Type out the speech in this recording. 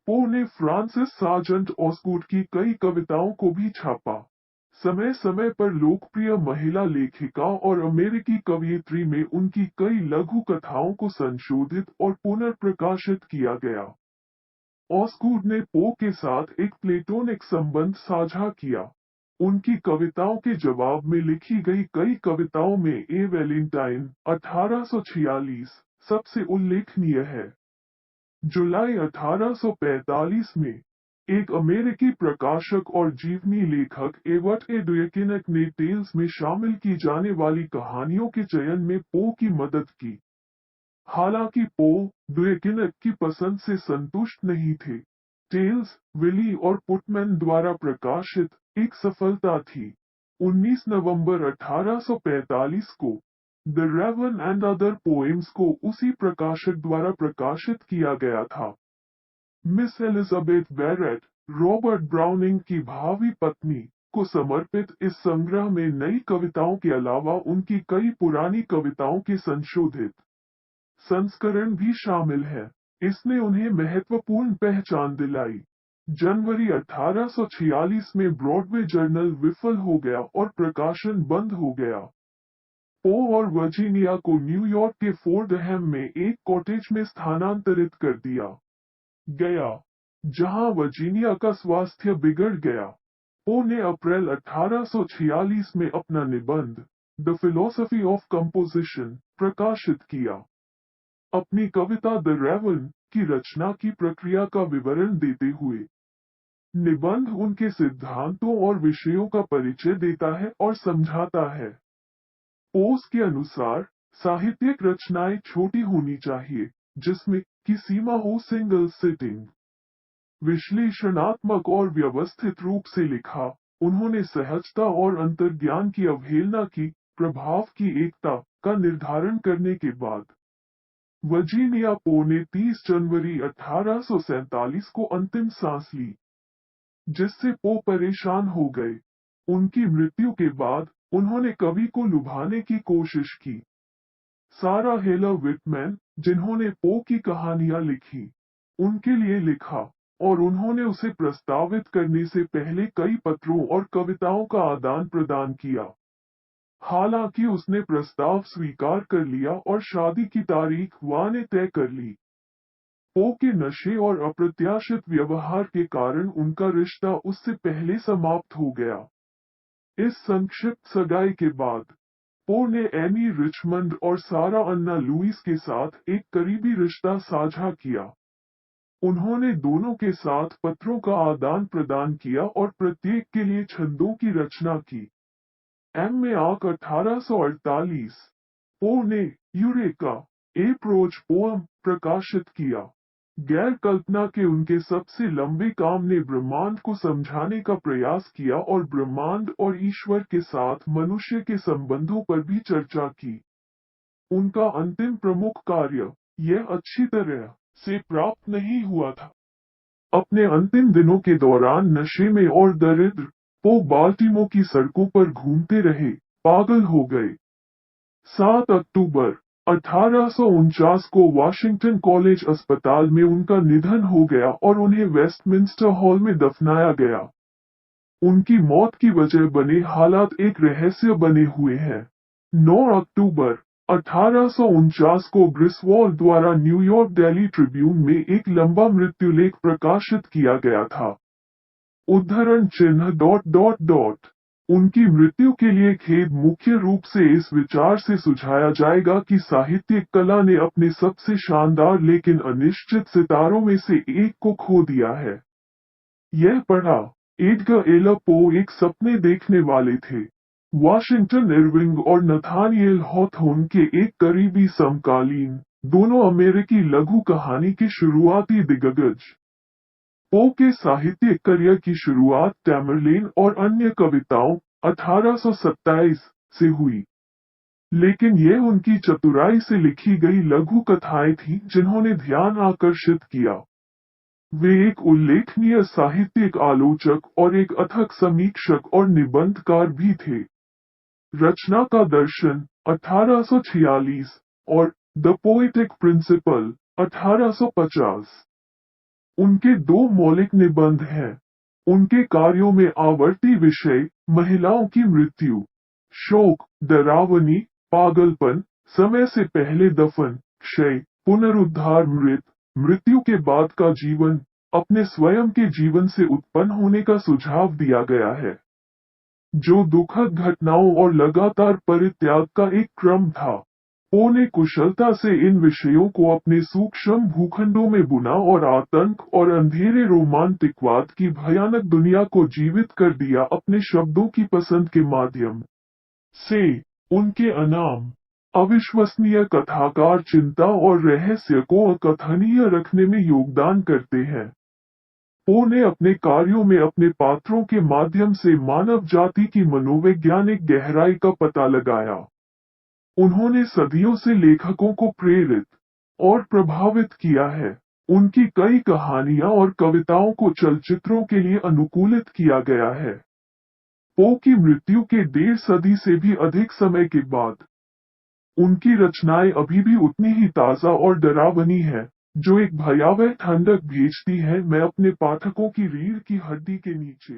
पो ने Francis sergeant ऑस्गूड की कई कविताओं को भी छापा। समय समय पर लोकप्रिय महिला लेखिका और अमेरिकी कवयित्री में उनकी कई लघु कथाओं को संशोधित और पुनर्प्रकाशित किया गया। ऑस्गूड ने पो के साथ एक प्लेटोनिक संबंध साझा किया। उनकी कविताओं के जवाब में लिखी गई कई कविताओं में ए वैलेंटाइन 1846 सबसे उल्लेखनीय है। जुलाई 1845 में एक अमेरिकी प्रकाशक और जीवनी लेखक एवर्ट ए ड्वेकिनक ने टेल्स में शामिल की जाने वाली कहानियों के चयन में पो की मदद की। हालांकि पो ड्वेकिनक की पसंद से संतुष्ट नहीं थे। टेल्स विली और पुटमैन द्वारा प्रकाशित एक सफलता थी। 19 नवंबर 1845 को the Raven and other poems को उसी प्रकाशक द्वारा प्रकाशित किया गया था। Miss Elizabeth Barrett, Robert Browning की भावी पत्नी, को समर्पित इस संग्रह में नई कविताओं के अलावा उनकी कई पुरानी कविताओं के संशोधित संस्करण भी शामिल है। इसने उन्हें महत्वपूर्ण पहचान दिलाई। जनवरी 1846 में ब्रॉडवे जर्नल विफल हो गया और प्रकाशन बंद हो गया। पो और वर्जीनिया को न्यूयॉर्क के फोर्डहैम में एक कॉटेज में स्थानांतरित कर दिया गया, जहां वर्जीनिया का स्वास्थ्य बिगड़ गया। पो ने अप्रैल 1846 में अपना निबंध द फिलोसफी ऑफ कंपोजिशन प्रकाशित किया। अपनी कविता द रेवन की रचना की प्रक्रिया का विवरण देते हुए निबंध उनके सिद्धांतों और विषयों का परिचय देता है और समझाता है। पोस के अनुसार साहित्यिक रचनाएं छोटी होनी चाहिए, जिसमें की सीमा हो सिंगल सिटिंग। विश्लेषणात्मक और व्यवस्थित रूप से लिखा, उन्होंने सहजता और अंतर्ज्ञान की अवहेलना की, प्रभाव की एकता का निर्धारण करने के बाद। वर्जीनिया पो ने 30 जनवरी 1847 को अंतिम सांस ली, जिससे पो परेशान हो गए। उनकी मृत्यु के बाद उन्होंने कवि को लुभाने की कोशिश की। सारा हेलर विटमैन, जिन्होंने पो की कहानियां लिखी, उनके लिए लिखा और उन्होंने उसे प्रस्तावित करने से पहले कई पत्रों और कविताओं का आदान प्रदान किया। हालांकि उसने प्रस्ताव स्वीकार कर लिया और शादी की तारीख ने तय कर ली। पो के नशे और अप्रत्याशित व्यवहार के कारण उनका रिश्ता उससे पहले समाप्त हो गया। इस संक्षिप्त सगाई के बाद पो ने एनी रिचमंड और सारा अन्ना लुइस के साथ एक करीबी रिश्ता साझा किया। उन्होंने दोनों के साथ पत्रों का आदान प्रदान किया और प्रत्येक के लिए छंदों की रचना की। में आक 1848 पो ने यूरेका ए प्रोज पोअम प्रकाशित किया। गैर कल्पना के उनके सबसे लंबे काम ने ब्रह्मांड को समझाने का प्रयास किया और ब्रह्मांड और ईश्वर के साथ मनुष्य के संबंधों पर भी चर्चा की। उनका अंतिम प्रमुख कार्य यह अच्छी तरह से प्राप्त नहीं हुआ था। अपने अंतिम दिनों के दौरान नशे में और दरिद्र, पो बाल्टीमोर की सड़कों पर घूमते रहे, पागल हो गए। 7 अक्टूबर 1849 को वाशिंगटन कॉलेज अस्पताल में उनका निधन हो गया और उन्हें वेस्टमिंस्टर हॉल में दफनाया गया। उनकी मौत की वजह बने हालात एक रहस्य बने हुए हैं। 9 अक्टूबर 1849 को ग्रिसवॉल द्वारा न्यूयॉर्क डेली ट्रिब्यून में एक लंबा मृत्युलेख प्रकाशित किया गया था। उद्धरण चिन्ह ... उनकी मृत्यु के लिए खेद मुख्य रूप से इस विचार से सुझाया जाएगा कि साहित्यिक कला ने अपने सबसे शानदार लेकिन अनिश्चित सितारों में से एक को खो दिया है। यह पढ़ा, एडगर एलन पो एक सपने देखने वाले थे। वाशिंगटन इरविंग और नथानिएल हॉथॉर्न के एक करीबी समकालीन, दोनों अमेरिकी लघु कहानी के शुरुआती दिग्गज। पो के साहित्यिक करियर की शुरुआत टैमरलेन और अन्य कविताओं 1827 से हुई, लेकिन यह उनकी चतुराई से लिखी गई लघु कथाएं थीं जिन्होंने ध्यान आकर्षित किया। वे एक उल्लेखनीय साहित्यिक आलोचक और एक अथक समीक्षक और निबंधकार भी थे। रचना का दर्शन 1846 और द पोएटिक प्रिंसिपल 1850। उनके दो मौलिक निबंध हैं। उनके कार्यों में आवर्ती विषय, महिलाओं की मृत्यु, शोक, डरावनी, पागलपन, समय से पहले दफन, क्षय, पुनरुद्धार, मृत्यु के बाद का जीवन, अपने स्वयं के जीवन से उत्पन्न होने का सुझाव दिया गया है, जो दुखद घटनाओं और लगातार परित्याग का एक क्रम था। पो ने कुशलता से इन विषयों को अपने सूक्ष्म भूखंडों में बुना और आतंक और अंधेरे रोमांटिकवाद की भयानक दुनिया को जीवित कर दिया अपने शब्दों की पसंद के माध्यम से। उनके अनाम अविश्वसनीय कथाकार चिंता और रहस्य को अकथनीय रखने में योगदान करते हैं। पो ने अपने कार्यों में अपने पात्रों के माध्यम से मानव जाति की मनोवैज्ञानिक गहराई का पता लगाया। उन्होंने सदियों से लेखकों को प्रेरित और प्रभावित किया है। उनकी कई कहानियां और कविताओं को चलचित्रों के लिए अनुकूलित किया गया है। पो की मृत्यु के 1.5 सदी से भी अधिक समय के बाद उनकी रचनाएं अभी भी उतनी ही ताजा और डरावनी है, जो एक भयावह ठंडक भेजती है। मैं अपने पाठकों की रीढ़ की हड्डी के नीचे